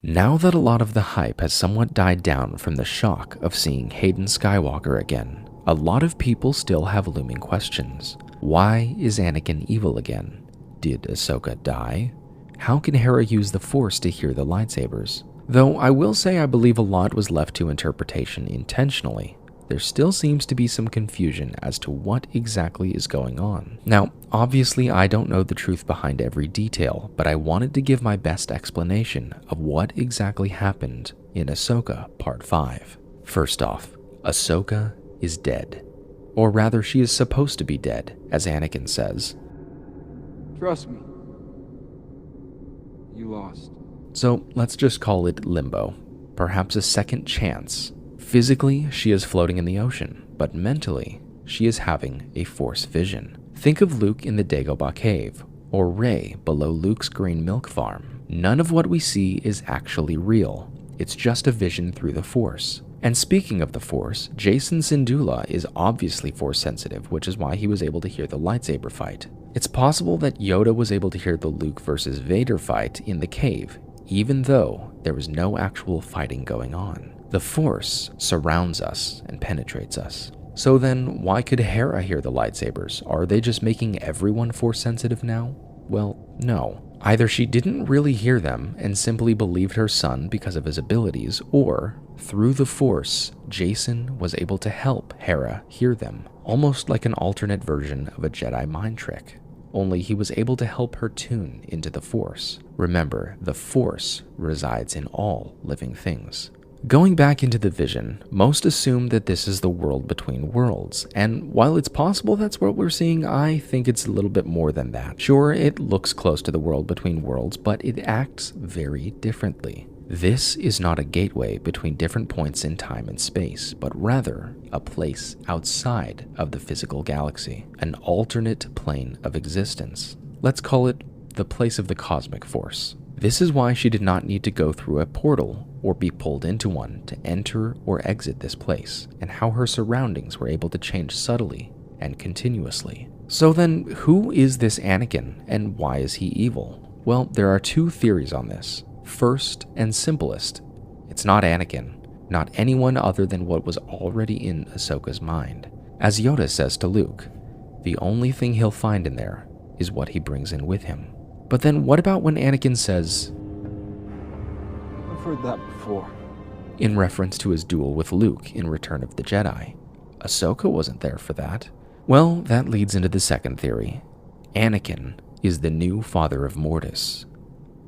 Now that a lot of the hype has somewhat died down from the shock of seeing Hayden Skywalker again, a lot of people still have looming questions. Why is Anakin evil again? Did Ahsoka die? How can Hera use the Force to hear the lightsabers? Though I will say I believe a lot was left to interpretation intentionally, there still seems to be some confusion as to what exactly is going on. Now, obviously I don't know the truth behind every detail, but I wanted to give my best explanation of what exactly happened in Ahsoka Part 5. First off, Ahsoka is dead. Or rather, she is supposed to be dead, as Anakin says. Trust me. You lost. So let's just call it limbo. Perhaps a second chance. Physically, she is floating in the ocean, but mentally, she is having a Force vision. Think of Luke in the Dagobah cave, or Rey below Luke's green milk farm. None of what we see is actually real. It's just a vision through the Force. And speaking of the Force, Jacen Syndulla is obviously Force sensitive, which is why he was able to hear the lightsaber fight. It's possible that Yoda was able to hear the Luke versus Vader fight in the cave, even though there was no actual fighting going on. The Force surrounds us and penetrates us. So then, why could Hera hear the lightsabers? Are they just making everyone Force sensitive now? Well, no. Either she didn't really hear them and simply believed her son because of his abilities, or through the Force, Jacen was able to help Hera hear them, almost like an alternate version of a Jedi mind trick. Only he was able to help her tune into the Force. Remember, the Force resides in all living things. Going back into the vision, most assume that this is the world between worlds, and while it's possible that's what we're seeing, I think it's a little bit more than that. Sure, it looks close to the world between worlds, but it acts very differently. This is not a gateway between different points in time and space, but rather a place outside of the physical galaxy, an alternate plane of existence. Let's call it the place of the cosmic force. This is why she did not need to go through a portal or be pulled into one to enter or exit this place, and how her surroundings were able to change subtly and continuously. So then, who is this Anakin, and why is he evil? Well, there are two theories on this. First and simplest, it's not Anakin, not anyone other than what was already in Ahsoka's mind. As Yoda says to Luke, the only thing he'll find in there is what he brings in with him. But then what about when Anakin says, I've heard that before. In reference to his duel with Luke in Return of the Jedi? Ahsoka wasn't there for that. Well, that leads into the second theory. Anakin is the new father of Mortis.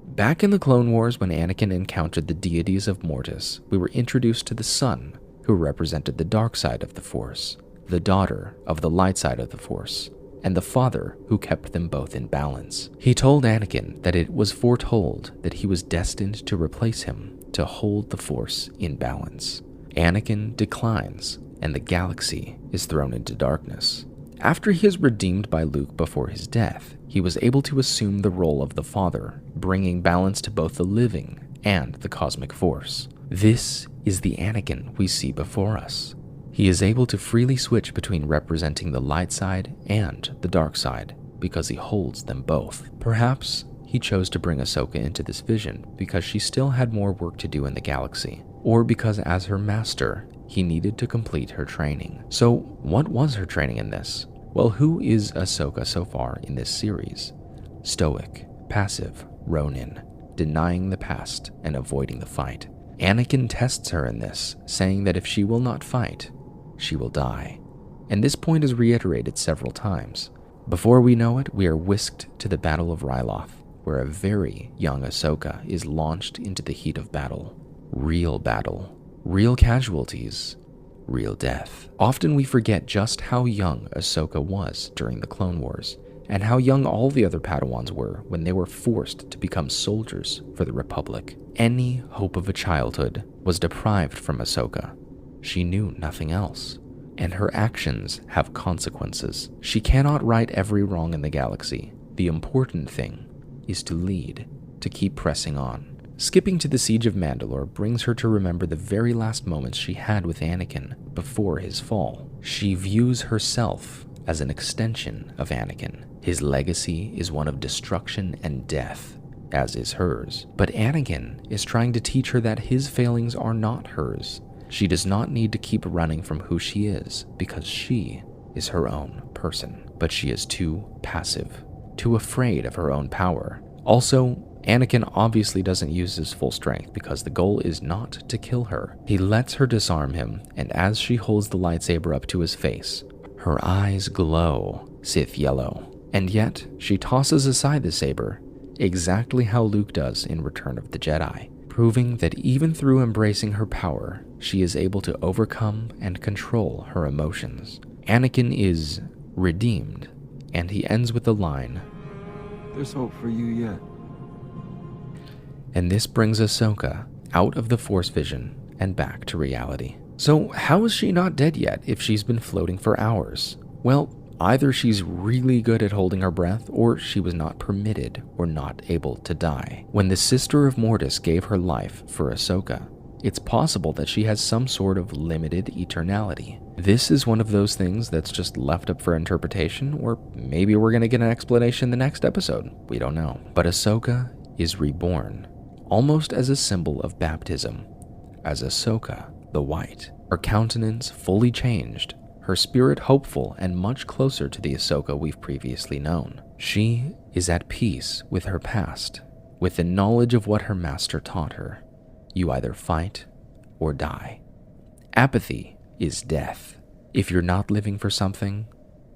Back in the Clone Wars, when Anakin encountered the deities of Mortis, we were introduced to the son, who represented the dark side of the Force, the daughter of the light side of the Force, and the father who kept them both in balance. He told Anakin that it was foretold that he was destined to replace him to hold the Force in balance. Anakin declines, and the galaxy is thrown into darkness. After he is redeemed by Luke before his death, he was able to assume the role of the father, bringing balance to both the living and the cosmic force. This is the Anakin we see before us. He is able to freely switch between representing the light side and the dark side because he holds them both. Perhaps he chose to bring Ahsoka into this vision because she still had more work to do in the galaxy, or because as her master, he needed to complete her training. So what was her training in this? Well, who is Ahsoka so far in this series? Stoic, passive, Ronin, denying the past and avoiding the fight. Anakin tests her in this, saying that if she will not fight, she will die. And this point is reiterated several times. Before we know it, we are whisked to the Battle of Ryloth, where a very young Ahsoka is launched into the heat of battle. Real casualties, real death. Often we forget just how young Ahsoka was during the Clone Wars, and how young all the other Padawans were when they were forced to become soldiers for the Republic. Any hope of a childhood was deprived from Ahsoka. She knew nothing else, and her actions have consequences. She cannot right every wrong in the galaxy. The important thing is to lead, to keep pressing on. Skipping to the Siege of Mandalore brings her to remember the very last moments she had with Anakin before his fall. She views herself as an extension of Anakin. His legacy is one of destruction and death, as is hers. But Anakin is trying to teach her that his failings are not hers. She does not need to keep running from who she is, because she is her own person. But she is too passive, too afraid of her own power. Also, Anakin obviously doesn't use his full strength because the goal is not to kill her. He lets her disarm him, and as she holds the lightsaber up to his face, her eyes glow Sith yellow. And yet, she tosses aside the saber, exactly how Luke does in Return of the Jedi, proving that even through embracing her power, she is able to overcome and control her emotions. Anakin is redeemed, and he ends with the line, "There's hope for you yet." And this brings Ahsoka out of the Force vision and back to reality. So how is she not dead yet if she's been floating for hours? Well, either she's really good at holding her breath, or she was not permitted or not able to die. When the Sister of Mortis gave her life for Ahsoka, it's possible that she has some sort of limited eternality. This is one of those things that's just left up for interpretation, or maybe we're going to get an explanation in the next episode. We don't know. But Ahsoka is reborn, almost as a symbol of baptism, as Ahsoka the White. Her countenance fully changed, her spirit hopeful and much closer to the Ahsoka we've previously known. She is at peace with her past, with the knowledge of what her master taught her. You either fight or die. Apathy is death. If you're not living for something,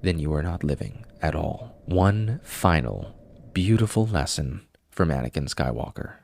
then you are not living at all. One final, beautiful lesson from Anakin Skywalker.